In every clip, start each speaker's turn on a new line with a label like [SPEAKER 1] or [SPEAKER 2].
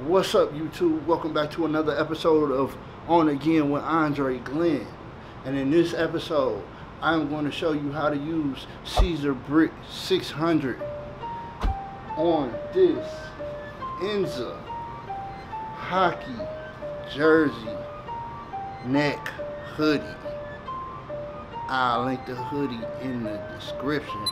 [SPEAKER 1] What's up, YouTube? Welcome back to another episode of On Again with Andre Glenn. And in this episode, I'm going to show you how to use Siser Brick 600 on this ENZA hockey jersey neck hoodie. I'll link the hoodie in the description.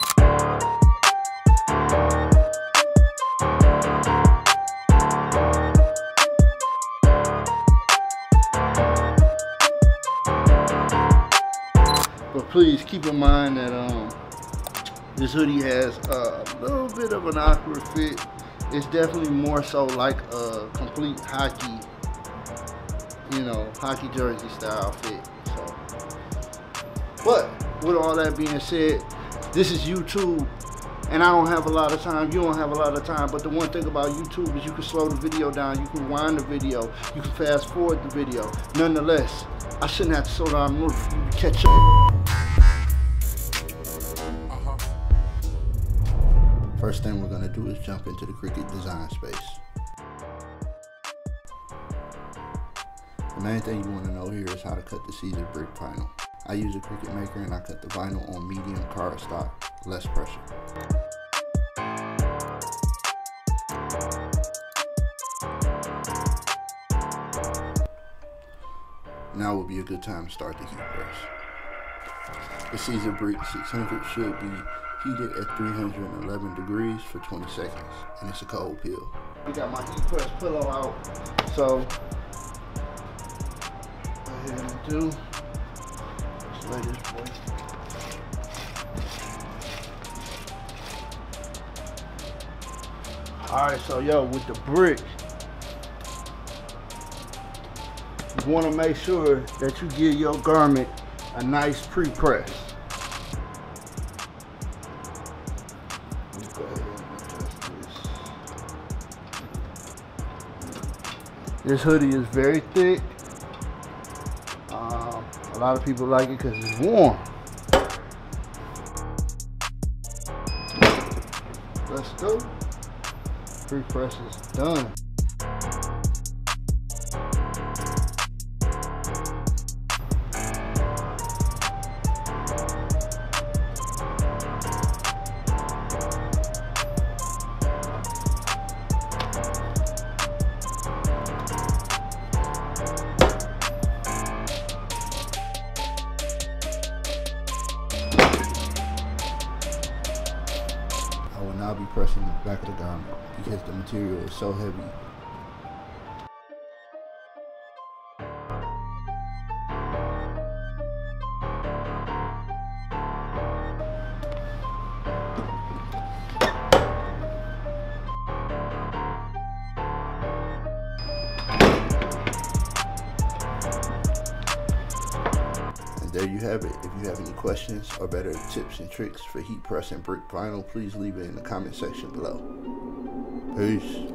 [SPEAKER 1] But please keep in mind that this hoodie has a little bit of an awkward fit. It's definitely more so like a complete hockey, hockey jersey style fit. So, but with all that being said, this is YouTube, and I don't have a lot of time. You don't have a lot of time. But the one thing about YouTube is you can slow the video down, you can rewind the video, you can fast forward the video. Nonetheless, I shouldn't have to slow down in order for you to catch up. First thing we're going to do is jump into the Cricut Design Space. The main thing you want to know here is how to cut the Siser Brick vinyl. I use a Cricut Maker and I cut the vinyl on medium cardstock, less pressure. Now would be a good time to start the heat press. The Siser Brick 600 should be heated at 311 degrees for 20 seconds, and it's a cold peel. We got my heat press pillow out, so go ahead and do. Let's lay this boy. Alright, so with the brick, you want to make sure that you give your garment a nice pre-press. Go ahead and adjust this. This hoodie is very thick. A lot of people like it because it's warm. Let's go. Pre-press is done. I'll be pressing the back of the garment because the material is so heavy. There you have it. If you have any questions or better tips and tricks for heat pressing brick vinyl, please leave it in the comment section below. Peace.